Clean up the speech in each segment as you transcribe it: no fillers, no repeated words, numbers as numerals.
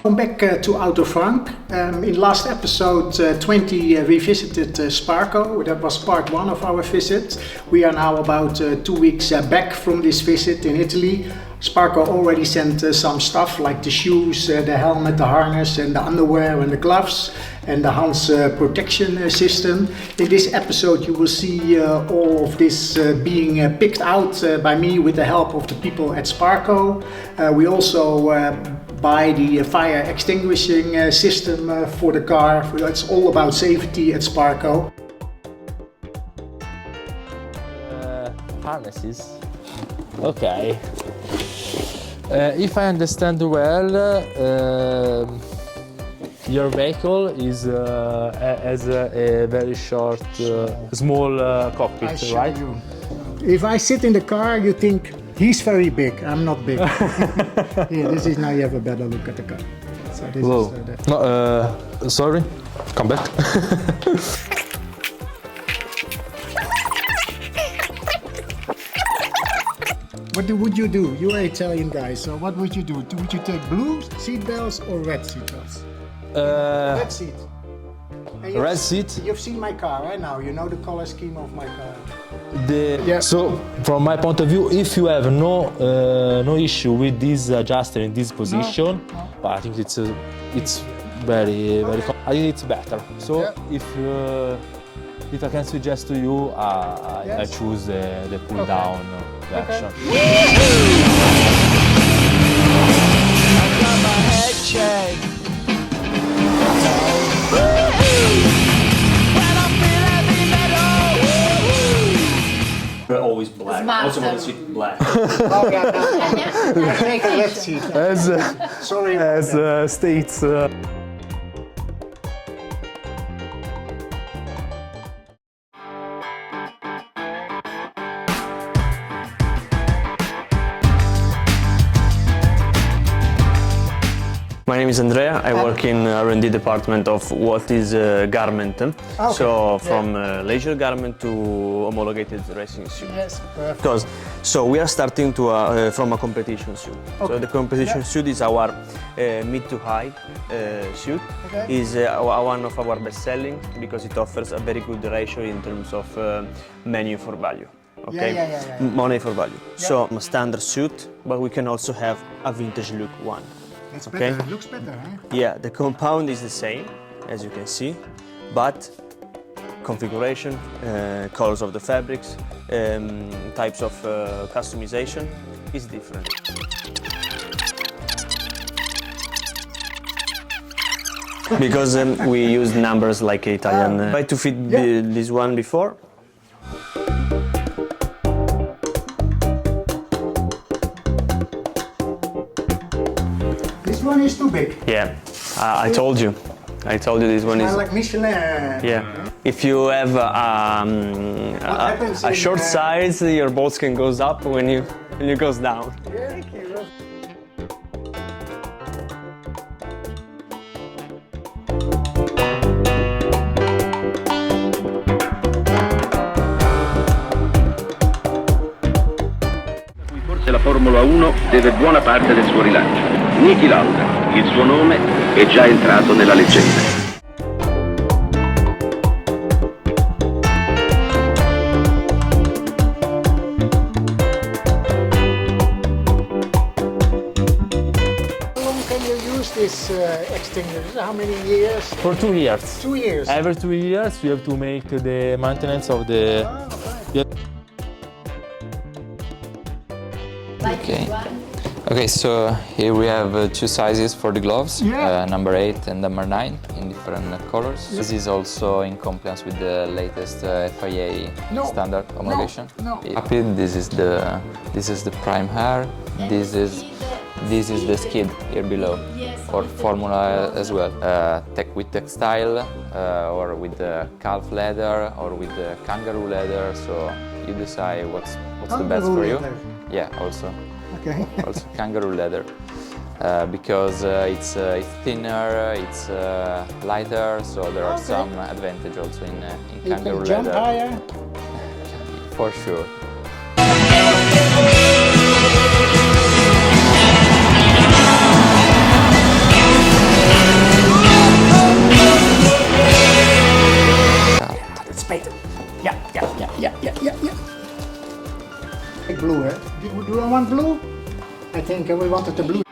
Welcome back to Auto Frank. In last episode 20 we visited Sparco. That was part 1 of our visit. We are now about 2 weeks back from this visit in Italy. Sparco already sent some stuff like the shoes, the helmet, the harness and the underwear and the gloves and the Hans protection system. In this episode you will see all of this being picked out by me with the help of the people at Sparco. We also buy the fire extinguishing system for the car. It's all about safety at Sparco. Harnesses. Okay. If I understand well, your vehicle has a very short, small cockpit, right? You. If I sit in the car, you think he's very big. I'm not big. Here, this is now you have a better look at the car. So this Whoa. is No, sorry. Come back. What would you do? You are Italian guys, so what would you do? Would you take blue seat belts or red seat belts? Red seat. Red seat? You've seen my car right now. You know the color scheme of my car. So, from my point of view, if you have no issue with this adjuster in this position, no. but I think it's very. I think it's better. So if I can suggest to you, I choose the pull down version. I got my head shaved. They're always black. Also want to see black. Oh yeah, no. Take a left seat. Sorry. As states. My name is Andrea. I work in R&D department of what is garment. Okay. So from leisure garment to homologated racing suit. Yes, perfect. So we are starting to from a competition suit. Okay. So the competition suit is our mid to high suit. Okay. Is one of our best selling because it offers a very good ratio in terms of menu for value. Okay, Yeah. money for value. So a standard suit, but we can also have a vintage look one. It's Okay. better. It looks better, huh? Yeah, the compound is the same, as you can see, but configuration, colors of the fabrics, types of customization is different. Because we use numbers like Italian. Try to fit this one before. This one is too big. Yeah, I told you. I told you this one is. Like Michelin. Yeah. If you have a short size, your bolt skin goes up when you goes down. Thank you. cui forse la Formula 1 deve buona parte del suo rilancio. Niki Lauda, il suo nome è già entrato nella leggenda. How long can you use this extinguisher? How many years? For 2 years. 2 years. Every 2 years, we have to make the maintenance of the. Okay, so here we have 2 sizes for the gloves, Yeah. number 8 and number 9 in different colors. This is also in compliance with the latest FIA standard homologation. No. This is the prime hair. This is the skid here below, for Formula as well. With textile or with the calf leather or with the kangaroo leather. So you decide what's the best for you. Leather. Yeah, also. Okay. Also kangaroo leather, because it's thinner, it's lighter, so there are some advantage also in You kangaroo can jump leather. higher. For sure. pink and we wanted the blue.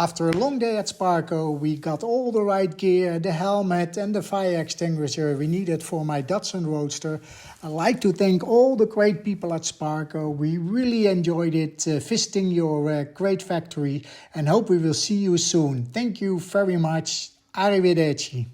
After a long day at Sparco, we got all the right gear, the helmet and the fire extinguisher we needed for my Datsun Roadster. I'd like to thank all the great people at Sparco. We really enjoyed it visiting your great factory and hope we will see you soon. Thank you very much. Arrivederci.